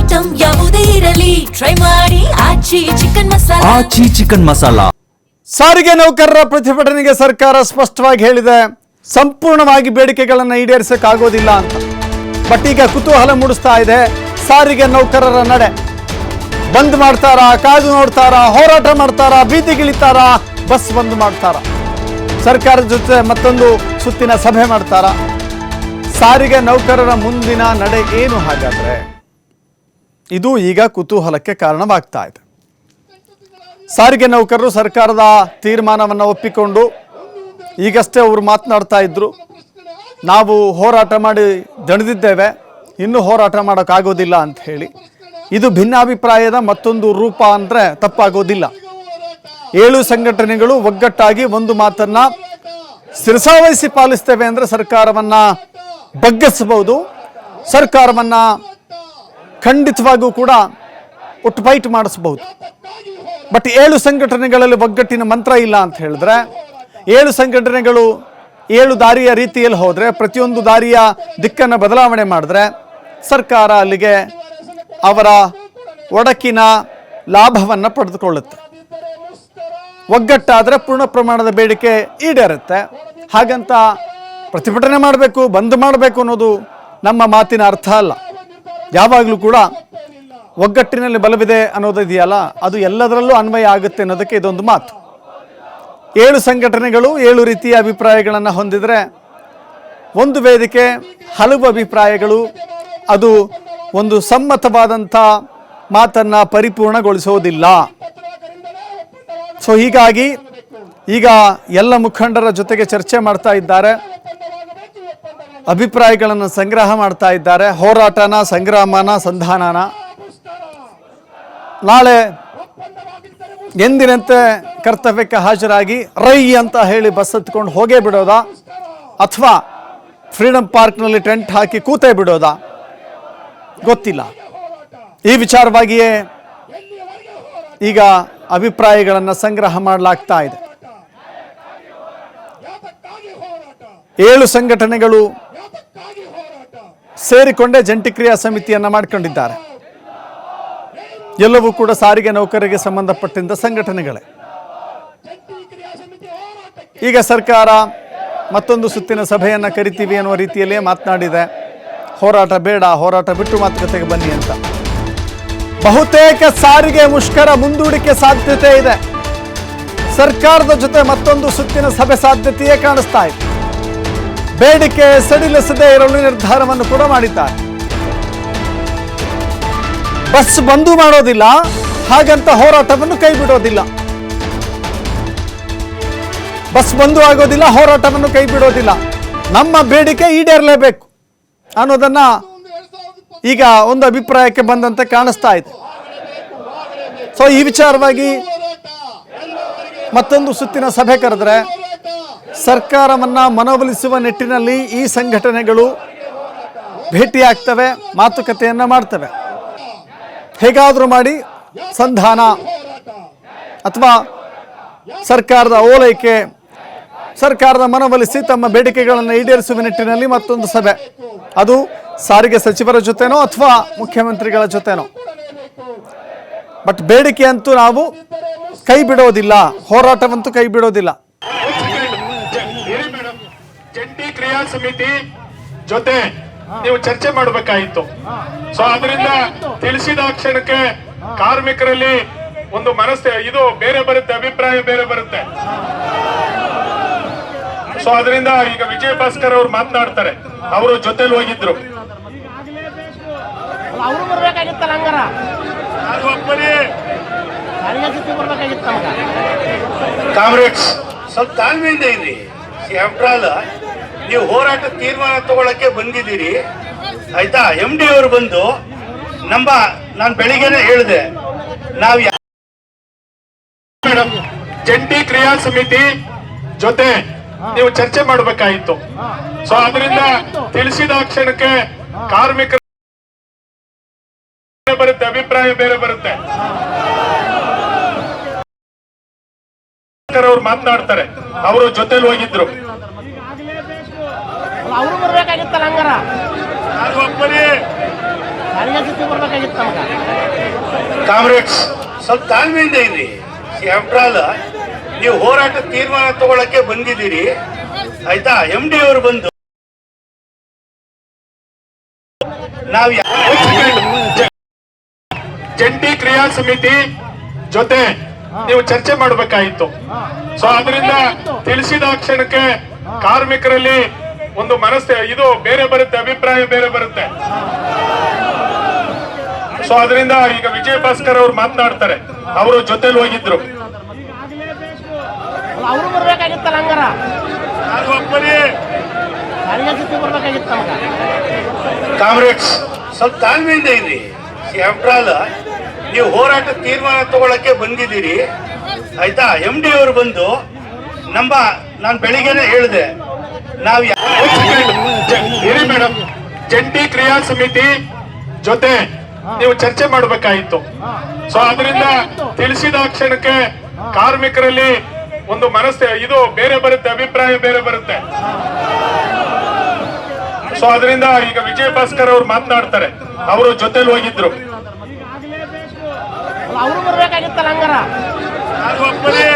Item ಯಾವುದೇ ಇರಲಿ try ಮಾಡಿ ಆಚಿ ಚಿಕನ್ ಮಸಾಲಾ. ಸಾರಿಗೆ ನೌಕರರ ಪ್ರತಿಭಟನೆಗೆ ಸರ್ಕಾರ ಸ್ಪಷ್ಟವಾಗಿ ಹೇಳಿದೆ, ಸಂಪೂರ್ಣವಾಗಿ ಬೇಡಿಕೆಗಳನ್ನು ಈಡೇರಿಸಕ್ಕಾಗೋದಿಲ್ಲ ಅಂತ. ಬಟ್ ಈಗ ಕುತೂಹಲ ಮೂಡಿಸ್ತಾ ಇದೆ, ಸಾರಿಗೆ ನೌಕರರ ನಡೆ ಬಂದ್ ಮಾಡ್ತಾರಾ, ಕಾದು ನೋಡ್ತಾರಾ, ಹೋರಾಟ ಮಾಡ್ತಾರಾ, ಬೀದಿಗಿಳಿತಾರಾ, ಬಸ್ ಬಂದ್ ಮಾಡ್ತಾರಾ, ಸರ್ಕಾರದ ಜೊತೆ ಮತ್ತೊಂದು ಸುತ್ತಿನ ಸಭೆ ಮಾಡ್ತಾರಾ? ಸಾರಿಗೆ ನೌಕರರ ಮುಂದಿನ ನಡೆ ಏನು ಹಾಗಾದ್ರೆ? ಇದು ಈಗ ಕುತೂಹಲಕ್ಕೆ ಕಾರಣವಾಗ್ತಾ ಇದೆ. ಸಾರಿಗೆ ನೌಕರರು ಸರ್ಕಾರದ ತೀರ್ಮಾನವನ್ನು ಒಪ್ಪಿಕೊಂಡು ಈಗಷ್ಟೇ ಅವರು ಮಾತನಾಡ್ತಾ ಇದ್ರು, ನಾವು ಹೋರಾಟ ಮಾಡಿ ದಣಿದಿದ್ದೇವೆ, ಇನ್ನೂ ಹೋರಾಟ ಮಾಡೋಕ್ಕಾಗೋದಿಲ್ಲ ಅಂತ ಹೇಳಿ. ಇದು ಭಿನ್ನಾಭಿಪ್ರಾಯದ ಮತ್ತೊಂದು ರೂಪ ಅಂದರೆ ತಪ್ಪಾಗೋದಿಲ್ಲ. 7 ಸಂಘಟನೆಗಳು ಒಗ್ಗಟ್ಟಾಗಿ ಒಂದು ಮಾತನ್ನ ಶಿರಸಾವಹಿಸಿ ಪಾಲಿಸ್ತೇವೆ ಅಂದರೆ ಸರ್ಕಾರವನ್ನು ಬಗ್ಗಿಸಬಹುದು, ಸರ್ಕಾರವನ್ನು ಖಂಡಿತವಾಗೂ ಕೂಡ ಉಟ್ಪೈಟ್ ಮಾಡಿಸಬಹುದು. ಬಟ್ 7 ಸಂಘಟನೆಗಳಲ್ಲಿ ಒಗ್ಗಟ್ಟಿನ ಮಂತ್ರ ಇಲ್ಲ ಅಂತ ಹೇಳಿದ್ರೆ, 7 ಸಂಘಟನೆಗಳು 7 ದಾರಿಯ ರೀತಿಯಲ್ಲಿ ಹೋದರೆ, ಪ್ರತಿಯೊಂದು ದಾರಿಯ ದಿಕ್ಕನ್ನು ಬದಲಾವಣೆ ಮಾಡಿದ್ರೆ ಸರ್ಕಾರ ಅಲ್ಲಿಗೆ ಅವರ ಒಡಕಿನ ಲಾಭವನ್ನು ಪಡೆದುಕೊಳ್ಳುತ್ತೆ. ಒಗ್ಗಟ್ಟಾದರೆ ಪೂರ್ಣ ಪ್ರಮಾಣದ ಬೇಡಿಕೆ ಈಡೇರುತ್ತೆ. ಹಾಗಂತ ಪ್ರತಿಭಟನೆ ಮಾಡಬೇಕು, ಬಂದ್ ಮಾಡಬೇಕು ಅನ್ನೋದು ನಮ್ಮ ಮಾತಿನ ಅರ್ಥ ಅಲ್ಲ. ಯಾವಾಗಲೂ ಕೂಡ ಒಗ್ಗಟ್ಟಿನಲ್ಲಿ ಬಲವಿದೆ ಅನ್ನೋದು ಇದೆಯಲ್ಲ, ಅದು ಎಲ್ಲದರಲ್ಲೂ ಅನ್ವಯ ಆಗುತ್ತೆ ಅನ್ನೋದಕ್ಕೆ ಇದೊಂದು ಮಾತು. 7 ಸಂಘಟನೆಗಳು 7 ರೀತಿಯ ಅಭಿಪ್ರಾಯಗಳನ್ನು ಹೊಂದಿದರೆ ಒಂದು ವೇದಿಕೆ ಹಲವು ಅಭಿಪ್ರಾಯಗಳು, ಅದು ಒಂದು ಸಮ್ಮತವಾದಂಥ ಮಾತನ್ನು ಪರಿಪೂರ್ಣಗೊಳಿಸೋದಿಲ್ಲ. ಸೊ ಹೀಗಾಗಿ ಈಗ ಎಲ್ಲ ಮುಖಂಡರ ಜೊತೆಗೆ ಚರ್ಚೆ ಮಾಡ್ತಾ ಇದ್ದಾರೆ, ಅಭಿಪ್ರಾಯಗಳನ್ನು ಸಂಗ್ರಹ ಮಾಡ್ತಾ ಇದ್ದಾರೆ. ಹೋರಾಟನ, ಸಂಗ್ರಾಮನ, ಸಂಧಾನನ ನಾಳೆ ಎಂದಿನಂತೆ ಕರ್ತವ್ಯಕ್ಕೆ ಹಾಜರಾಗಿ ರೈ ಅಂತ ಹೇಳಿ ಬಸ್ ಹತ್ಕೊಂಡು ಹೋಗೇ ಬಿಡೋದಾ, ಅಥವಾ ಫ್ರೀಡಮ್ ಪಾರ್ಕ್ನಲ್ಲಿ ಟೆಂಟ್ ಹಾಕಿ ಕೂತೇ ಬಿಡೋದಾ ಗೊತ್ತಿಲ್ಲ. ಈ ವಿಚಾರವಾಗಿಯೇ ಈಗ ಅಭಿಪ್ರಾಯಗಳನ್ನು ಸಂಗ್ರಹ ಮಾಡಲಾಗ್ತಾ ಇದೆ. 7 ಸಂಘಟನೆಗಳು ಸೇರಿಕೊಂಡೇ ಜಂಟಿ ಕ್ರಿಯಾ ಸಮಿತಿಯನ್ನು ಮಾಡಿಕೊಂಡಿದ್ದಾರೆ. ಎಲ್ಲವೂ ಕೂಡ ಸಾರಿಗೆ ನೌಕರರಿಗೆ ಸಂಬಂಧಪಟ್ಟಂತ ಸಂಘಟನೆಗಳೇ. ಈಗ ಸರ್ಕಾರ ಮತ್ತೊಂದು ಸುತ್ತಿನ ಸಭೆಯನ್ನು ಕರಿತೀವಿ ಅನ್ನುವ ರೀತಿಯಲ್ಲೇ ಮಾತನಾಡಿದೆ. ಹೋರಾಟ ಬೇಡ, ಹೋರಾಟ ಬಿಟ್ಟು ಮಾತುಕತೆಗೆ ಬನ್ನಿ ಅಂತ. ಬಹುತೇಕ ಸಾರಿಗೆ ಮುಷ್ಕರ ಮುಂದೂಡಿಕೆ ಸಾಧ್ಯತೆ ಇದೆ. ಸರ್ಕಾರದ ಜೊತೆ ಮತ್ತೊಂದು ಸುತ್ತಿನ ಸಭೆ ಸಾಧ್ಯತೆಯೇ ಕಾಣಿಸ್ತಾ ಇದೆ. ಬೇಡಿಕೆ ಸಡಿಲಿಸದೇ ಇರಲು ನಿರ್ಧಾರವನ್ನು ಕೂಡ ಮಾಡಿದ್ದಾರೆ. ಬಸ್ ಬಂದು ಮಾಡೋದಿಲ್ಲ, ಹಾಗಂತ ಹೋರಾಟವನ್ನು ಕೈ ಬಿಡೋದಿಲ್ಲ. ಬಸ್ ಬಂದು ಆಗೋದಿಲ್ಲ, ಹೋರಾಟವನ್ನು ಕೈ ಬಿಡೋದಿಲ್ಲ. ನಮ್ಮ ಬೇಡಿಕೆ ಈಡೇರಲೇಬೇಕು ಅನ್ನೋದನ್ನ ಈಗ ಒಂದು ಅಭಿಪ್ರಾಯಕ್ಕೆ ಬಂದಂತೆ ಕಾಣಿಸ್ತಾ ಇದೆ. ಸೊ ಈ ವಿಚಾರವಾಗಿ ಮತ್ತೊಂದು ಸುತ್ತಿನ ಸಭೆ ಕರೆದ್ರೆ ಸರ್ಕಾರವನ್ನ ಮನವೊಲಿಸುವ ನಿಟ್ಟಿನಲ್ಲಿ ಈ ಸಂಘಟನೆಗಳು ಭೇಟಿಯಾಗ್ತವೆ, ಮಾತುಕತೆಯನ್ನ ಮಾಡ್ತವೆ. ಹೇಗಾದರೂ ಮಾಡಿ ಸಂಧಾನ ಅಥವಾ ಸರ್ಕಾರದ ಓಲೈಕೆ, ಸರ್ಕಾರದ ಮನವೊಲಿಸಿ ತಮ್ಮ ಬೇಡಿಕೆಗಳನ್ನು ಈಡೇರಿಸುವ ನಿಟ್ಟಿನಲ್ಲಿ ಮತ್ತೊಂದು ಸಭೆ, ಅದು ಸಾರಿಗೆ ಸಚಿವರ ಜೊತೆನೋ ಅಥವಾ ಮುಖ್ಯಮಂತ್ರಿಗಳ ಜೊತೆನೋ. ಬಟ್ ಬೇಡಿಕೆ ಅಂತೂ ನಾವು ಕೈ ಬಿಡೋದಿಲ್ಲ, ಹೋರಾಟವಂತೂ ಕೈ ಬಿಡೋದಿಲ್ಲ. ಜಂಟಿ ಕ್ರಿಯಾ ಸಮಿತಿ ಜೊತೆ ನೀವು ಚರ್ಚೆ ಮಾಡಬೇಕಾಯಿತು. ಸೊ ಅದರಿಂದ ತಿಳಿಸಿದ ಕ್ಷಣಕ್ಕೆ ಕಾರ್ಮಿಕರಲ್ಲಿ ಒಂದು ಮನಸ್ಸು ಇದು ಬೇರೆ ಬರುತ್ತೆ, ಅಭಿಪ್ರಾಯ ಬೇರೆ ಬರುತ್ತೆ. ಸೊ ಅದರಿಂದ ಈಗ ವಿಜಯ ಭಾಸ್ಕರ್ ಅವರು ಮಾತನಾಡ್ತಾರೆ, ಅವರು ಜೊತೆಲಿ ಹೋಗಿದ್ರು. ಕಾಮ್ರೇಡ್ಸ್ ಸ್ವಲ್ಪ ತಾಳ್ಮೆಯಿಂದ ಇರಿ. ಆಫ್ಟರ್ ಆಲ್ ನೀವು ಹೋರಾಟ ತೀರ್ಮಾನ ತಗೊಳಕ್ಕೆ ಬಂದಿದ್ದೀರಿ, ಆಯ್ತಾ? MD ಅವರು ಬಂದು ನಾನು ಬೆಳಿಗ್ಗೆನೆ ಹೇಳಿದೆ, ನಾವು ಮೇಡಮ್ ಜಂಟಿ ಕ್ರಿಯಾ ಸಮಿತಿ ಜೊತೆ ನೀವು ಚರ್ಚೆ ಮಾಡಬೇಕಾಯಿತು. ಸೊ ಅದರಿಂದ ತಿಳಿಸಿದ ಕ್ಷಣಕ್ಕೆ ಕಾರ್ಮಿಕರ ಬರುತ್ತೆ, ಅಭಿಪ್ರಾಯ ಬೇರೆ ಬರುತ್ತೆ. ಅವರು ಮಾತನಾಡ್ತಾರೆ, ಅವರು ಜೊತೆಲಿ ಹೋಗಿದ್ರು. ಕಾಮ್ರೇಡ್ಸ್ ಕಾಮ್ರೇಡ್ಸ್ ಸ್ವಲ್ಪ ತಾಳ್ಮೆಯಿಂದ ಇರಿ. ಆಫ್ಟರ್ ಆಲ್ ನೀವು ಹೋರಾಟ ತೀರ್ಮಾನ ತಗೊಳಕ್ಕೆ ಬಂದಿದ್ದೀರಿ ಆಯ್ತಾ. MD ಅವರು ಬಂದು ನಾವು ಜಂಟಿ ಕ್ರಿಯಾ ಸಮಿತಿ ಜೊತೆ ನೀವು ಚರ್ಚೆ ಮಾಡಬೇಕಾಯಿತು. ಸೊ ಅದರಿಂದ ತಿಳಿಸಿದ ಕ್ಷಣಕ್ಕೆ ಕಾರ್ಮಿಕರಲ್ಲಿ ಒಂದು ಇದು ಬೇರೆ ಬರುತ್ತೆ, ಅಭಿಪ್ರಾಯ ಬೇರೆ ಬರುತ್ತೆ. ಸೊ ಅದರಿಂದ ಈಗ ವಿಜಯ ಭಾಸ್ಕರ್ ಅವ್ರು ಮಾತನಾಡ್ತಾರೆ. ಅವರು ಜೊತೆಲಿ ಹೋಗಿದ್ರು. ಅವರು ಬರ್ಬೇಕಾಗಿತ್ತಲ್ಲ ಹಂಗಾರ ನಾನು ಒಬ್ಬನೇ. ಬರ್ಬೇಕಾಗಿತ್ತ ಕಾಮ್ರೇಡ್ಸ್ ಸ್ವಲ್ಪ ತಾಳ್ಮೆಯಿಂದ ಇರಿ. ಆಫ್ಟರ್ ಆಲ್ ನೀವು ಹೋರಾಟ ತೀರ್ಮಾನ ತಗೊಳಕ್ಕೆ ಬಂದಿದ್ದೀರಿ ಆಯ್ತಾ. MD ಅವರು ಬಂದು ನಾನು ಬೆಳಿಗ್ಗೆನೆ ಹೇಳಿದೆ ನಾವು ಇರಿ ಮೇಡಮ್, ಜಂಟಿ ಕ್ರಿಯಾ ಸಮಿತಿ ಜೊತೆ ನೀವು ಚರ್ಚೆ ಮಾಡಬೇಕಾಯಿತು. ಸೊ ಅದರಿಂದ ತಿಳಿಸಿದ ಕ್ಷಣಕ್ಕೆ ಕಾರ್ಮಿಕರಲ್ಲಿ ಒಂದು ಇದು ಬೇರೆ ಬರುತ್ತೆ, ಅಭಿಪ್ರಾಯ ಬೇರೆ ಬರುತ್ತೆ. ಸೊ ಅದರಿಂದ ಈಗ ವಿಜಯ ಭಾಸ್ಕರ್ ಅವ್ರು ಮಾತನಾಡ್ತಾರೆ. ಅವರು ಜೊತೆಲಿ ಹೋಗಿದ್ರು. ಅವರು ಬರ್ಬೇಕಾಗಿತ್ತಲ್ಲ ಹಂಗಾರ ನಾನು ಒಬ್ಬನೇ.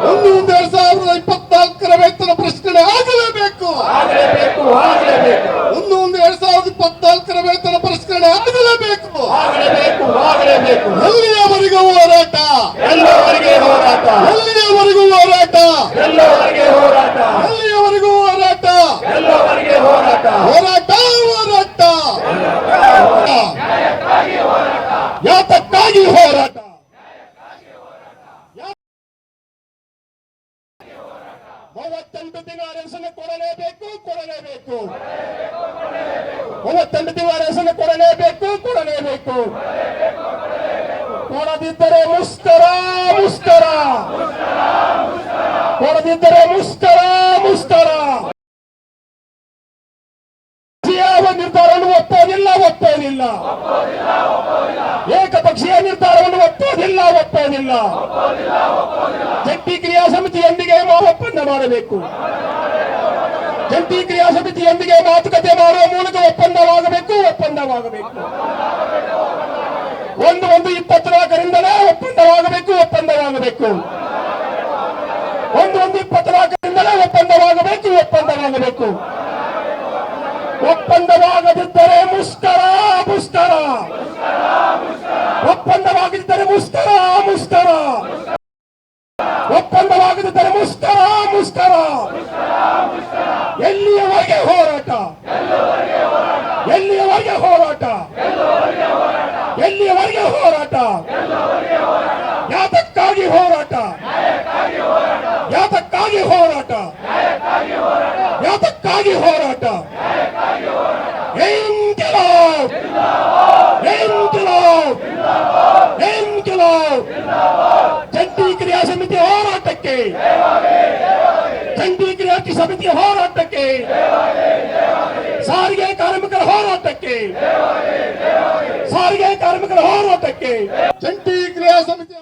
2024 ವೇತನ ಪ್ರಶ್ನೆ ಆಗಲೇಬೇಕು. 2024 ವೇತನ ಪ್ರಶ್ನೆ ಆಗಲೇಬೇಕು. ಎಲ್ಲಿಯವರೆಗೂ ಹೋರಾಟ, ಎಲ್ಲಿಯವರೆಗೂ ಹೋರಾಟ, ಎಲ್ಲಿಯವರೆಗೂ ಹೋರಾಟ, ಎಲ್ಲಿಯವರೆಗೂ ಹೋರಾಟ, ಹೋರಾಟ ಹೋರಾಟ, ಯಾತಕ್ಕಾಗಿ ಹೋರಾಟ. 38 ತಿಂಗಳ ರೇಷನ್ ಕೊಡಲೇಬೇಕು, ಕೊಡಲೇಬೇಕು. 38 ತಿಂಗಳ ರೇಷನ್ ಕೊಡಲೇಬೇಕು, ಕೊಡಲೇಬೇಕು. ಕೊಡದಿದ್ದರೆ ಮುಷ್ಕರ, ಮುಷ್ಕರ. ಕೊಡದಿದ್ದರೆ ಮುಷ್ಕರ, ಮುಷ್ಕರ. ಯಾವ ನಿರ್ಧಾರವನ್ನು ಒಪ್ಪೋದಿಲ್ಲ, ಒಪ್ಪೋದಿಲ್ಲ. ಏಕಪಕ್ಷೀಯ ನಿರ್ಧಾರವನ್ನು ಒಪ್ಪೋದಿಲ್ಲ, ಒಪ್ಪೋದಿಲ್ಲ. ಜಂಟಿ ಕ್ರಿಯಾ ಸಮಿತಿಯೊಂದಿಗೆ ಒಪ್ಪಂದ ಮಾಡಬೇಕು. ಜಂಟಿ ಕ್ರಿಯಾ ಸಮಿತಿಯೊಂದಿಗೆ ಮಾತುಕತೆ ಮಾಡುವ ಮೂಲಕ ಒಪ್ಪಂದವಾಗಬೇಕು, ಒಪ್ಪಂದವಾಗಬೇಕು. 1/1/24ರಿಂದಲೇ ಒಪ್ಪಂದವಾಗಬೇಕು, ಒಪ್ಪಂದವಾಗಬೇಕು. 1/1/24ರಿಂದಲೇ ಒಪ್ಪಂದವಾಗಬೇಕು, ಒಪ್ಪಂದವಾಗಬೇಕು. ಒಪ್ಪಂದವಾಗದಿದ್ದರೆ ಮುಷ್ಕರ, ಮುಷ್ಕರ. ಒಪ್ಪಂದವಾಗಿದ್ದರೆ ಮುಷ್ಕರ, ಮುಷ್ಕರ. ಒಪ್ಪಂದವಾಗದಿದ್ದರೆ ಮುಷ್ಕರ, ಮುಷ್ಕರ. ಎಲ್ಲಿಯವರೆಗೆ ಹೋರಾಟ, ಎಲ್ಲಿಯವರೆಗೆ ಹೋರಾಟ, ಎಲ್ಲಿಯವರೆಗೆ ಹೋರಾಟ. ಯಾತಕ್ಕಾಗಿ ಹೋರಾಟ, ಯಾತಕ್ಕಾಗಿ ಹೋರಾಟ, ಯಾತಕ್ಕಾಗಿ ಹೋರಾಟ. ಇನ್ಕಿಲಾಬ್, ಇನ್ಕಿಲಾಬ್, ಇನ್ಕಿಲಾಬ್. ಜಂಟಿ ಕ್ರಿಯಾ ಸಮಿತಿ ಹೋರಾಟಕ್ಕೆ, ಜಂಟಿ ಕ್ರಿಯಾ ಸಮಿತಿ ಹೋರಾಟಕ್ಕೆ, ಸಾರಿಗೆ ಕಾರ್ಮಿಕರ ಹೋರಾಟಕ್ಕೆ, ಸಾರಿಗೆ ಕಾರ್ಮಿಕರ ಹೋರಾಟಕ್ಕೆ, ಜಂಟಿ ಕ್ರಿಯಾ ಸಮಿತಿ